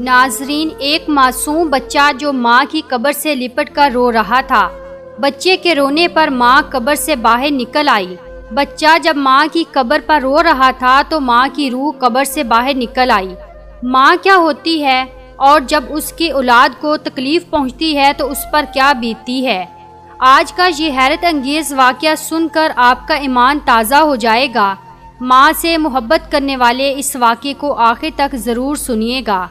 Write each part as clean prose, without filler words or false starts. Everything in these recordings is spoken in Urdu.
ناظرین، ایک معصوم بچہ جو ماں کی قبر سے لپٹ کر رو رہا تھا۔ بچے کے رونے پر ماں قبر سے باہر نکل آئی۔ بچہ جب ماں کی قبر پر رو رہا تھا تو ماں کی روح قبر سے باہر نکل آئی۔ ماں کیا ہوتی ہے اور جب اس کی اولاد کو تکلیف پہنچتی ہے تو اس پر کیا بیتتی ہے۔ آج کا یہ حیرت انگیز واقعہ سن کر آپ کا ایمان تازہ ہو جائے گا۔ ماں سے محبت کرنے والے اس واقعے کو آخر تک ضرور سنیے گا۔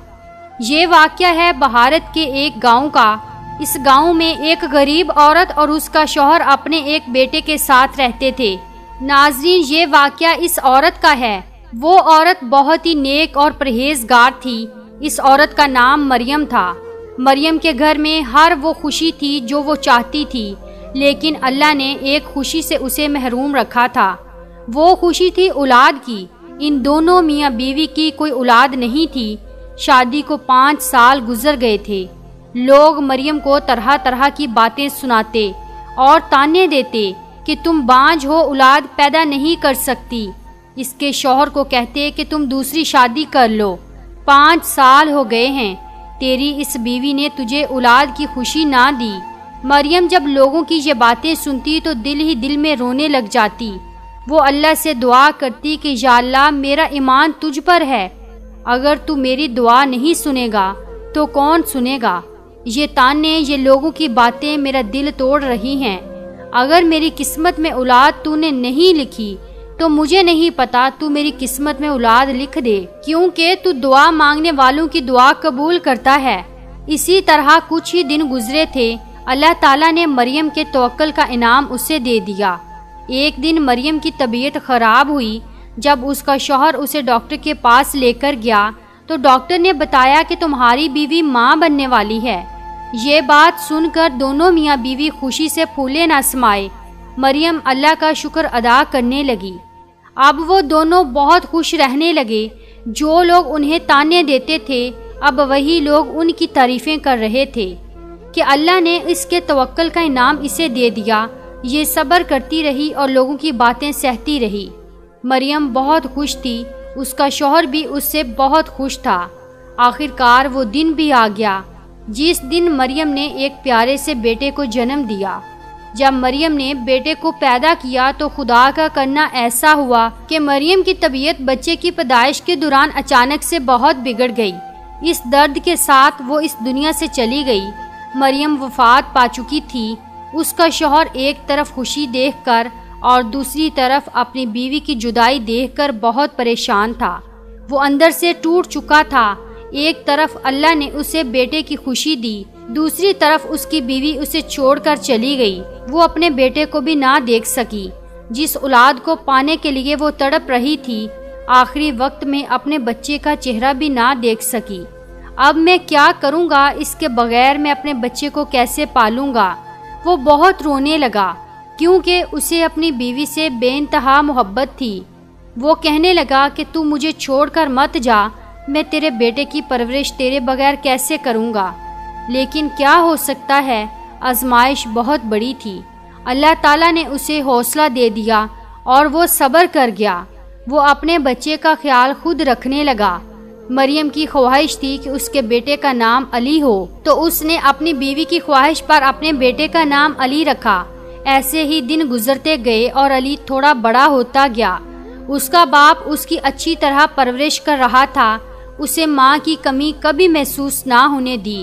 یہ واقعہ ہے بھارت کے ایک گاؤں کا۔ اس گاؤں میں ایک غریب عورت اور اس کا شوہر اپنے ایک بیٹے کے ساتھ رہتے تھے۔ ناظرین، یہ واقعہ اس عورت کا ہے۔ وہ عورت بہت ہی نیک اور پرہیزگار تھی۔ اس عورت کا نام مریم تھا۔ مریم کے گھر میں ہر وہ خوشی تھی جو وہ چاہتی تھی، لیکن اللہ نے ایک خوشی سے اسے محروم رکھا تھا۔ وہ خوشی تھی اولاد کی۔ ان دونوں میاں بیوی کی کوئی اولاد نہیں تھی۔ شادی کو 5 سال گزر گئے تھے۔ لوگ مریم کو طرح طرح کی باتیں سناتے اور تانے دیتے کہ تم بانجھ ہو، اولاد پیدا نہیں کر سکتی۔ اس کے شوہر کو کہتے کہ تم دوسری شادی کر لو، 5 سال ہو گئے ہیں، تیری اس بیوی نے تجھے اولاد کی خوشی نہ دی۔ مریم جب لوگوں کی یہ باتیں سنتی تو دل ہی دل میں رونے لگ جاتی۔ وہ اللہ سے دعا کرتی کہ یا اللہ، میرا ایمان تجھ پر ہے، اگر تو میری دعا نہیں سنے گا تو کون سنے گا؟ یہ تانے، یہ لوگوں کی باتیں میرا دل توڑ رہی ہیں۔ اگر میری قسمت میں اولاد تو نے نہیں لکھی تو مجھے نہیں پتا تو میری قسمت میں اولاد لکھ دے، کیونکہ تو دعا مانگنے والوں کی دعا قبول کرتا ہے۔ اسی طرح کچھ ہی دن گزرے تھے، اللہ تعالیٰ نے مریم کے توکل کا انعام اسے دے دیا۔ ایک دن مریم کی طبیعت خراب ہوئی۔ جب اس کا شوہر اسے ڈاکٹر کے پاس لے کر گیا تو ڈاکٹر نے بتایا کہ تمہاری بیوی ماں بننے والی ہے۔ یہ بات سن کر دونوں میاں بیوی خوشی سے پھولے نہ سمائے۔ مریم اللہ کا شکر ادا کرنے لگی۔ اب وہ دونوں بہت خوش رہنے لگے۔ جو لوگ انہیں تانے دیتے تھے، اب وہی لوگ ان کی تعریفیں کر رہے تھے کہ اللہ نے اس کے توکل کا انعام اسے دے دیا۔ یہ صبر کرتی رہی اور لوگوں کی باتیں سہتی رہی۔ مریم بہت خوش تھی، اس کا شوہر بھی اس سے بہت خوش تھا۔ آخر کار وہ دن بھی آ گیا جس دن مریم نے ایک پیارے سے بیٹے کو جنم دیا۔ جب مریم نے بیٹے کو پیدا کیا تو خدا کا کرنا ایسا ہوا کہ مریم کی طبیعت بچے کی پیدائش کے دوران اچانک سے بہت بگڑ گئی۔ اس درد کے ساتھ وہ اس دنیا سے چلی گئی۔ مریم وفات پا چکی تھی۔ اس کا شوہر ایک طرف خوشی دیکھ کر اور دوسری طرف اپنی بیوی کی جدائی دیکھ کر بہت پریشان تھا۔ وہ اندر سے ٹوٹ چکا تھا۔ ایک طرف اللہ نے اسے بیٹے کی خوشی دی، دوسری طرف اس کی بیوی اسے چھوڑ کر چلی گئی۔ وہ اپنے بیٹے کو بھی نہ دیکھ سکی، جس اولاد کو پانے کے لیے وہ تڑپ رہی تھی۔ آخری وقت میں اپنے بچے کا چہرہ بھی نہ دیکھ سکی۔ اب میں کیا کروں گا؟ اس کے بغیر میں اپنے بچے کو کیسے پالوں گا؟ وہ بہت رونے لگا، کیونکہ اسے اپنی بیوی سے بے انتہا محبت تھی۔ وہ کہنے لگا کہ تو مجھے چھوڑ کر مت جا، میں تیرے بیٹے کی پرورش تیرے بغیر کیسے کروں گا؟ لیکن کیا ہو سکتا ہے، آزمائش بہت بڑی تھی۔ اللہ تعالیٰ نے اسے حوصلہ دے دیا اور وہ صبر کر گیا۔ وہ اپنے بچے کا خیال خود رکھنے لگا۔ مریم کی خواہش تھی کہ اس کے بیٹے کا نام علی ہو، تو اس نے اپنی بیوی کی خواہش پر اپنے بیٹے کا نام علی رکھا۔ ایسے ہی دن گزرتے گئے اور علی تھوڑا بڑا ہوتا گیا۔ اس کا باپ اس کی اچھی طرح پرورش کر رہا تھا۔ اسے ماں کی کمی کبھی محسوس نہ ہونے دی۔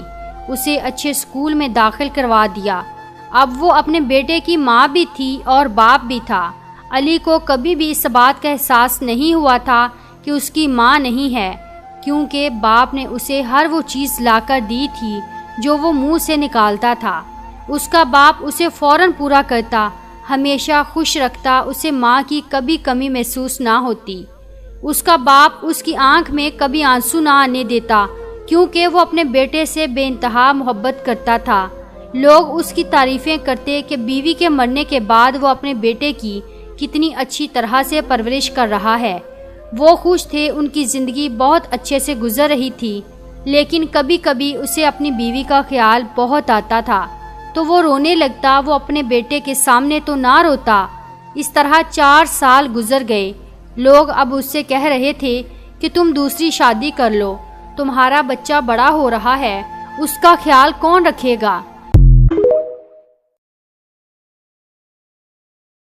اسے اچھے اسکول میں داخل کروا دیا۔ اب وہ اپنے بیٹے کی ماں بھی تھی اور باپ بھی تھا۔ علی کو کبھی بھی اس بات کا احساس نہیں ہوا تھا کہ اس کی ماں نہیں ہے، کیونکہ باپ نے اسے ہر وہ چیز لا کر دی تھی جو وہ منہ سے نکالتا تھا۔ اس کا باپ اسے فوراً پورا کرتا، ہمیشہ خوش رکھتا، اسے ماں کی کبھی کمی محسوس نہ ہوتی۔ اس کا باپ اس کی آنکھ میں کبھی آنسو نہ آنے دیتا، کیونکہ وہ اپنے بیٹے سے بے انتہا محبت کرتا تھا۔ لوگ اس کی تعریفیں کرتے کہ بیوی کے مرنے کے بعد وہ اپنے بیٹے کی کتنی اچھی طرح سے پرورش کر رہا ہے۔ وہ خوش تھے، ان کی زندگی بہت اچھے سے گزر رہی تھی، لیکن کبھی کبھی اسے اپنی بیوی کا خیال بہت آتا تھا تو وہ رونے لگتا۔ وہ اپنے بیٹے کے سامنے تو نہ روتا۔ اس طرح 4 سال گزر گئے۔ لوگ اب اس سے کہہ رہے تھے کہ تم دوسری شادی کر لو، تمہارا بچہ بڑا ہو رہا ہے، اس کا خیال کون رکھے گا؟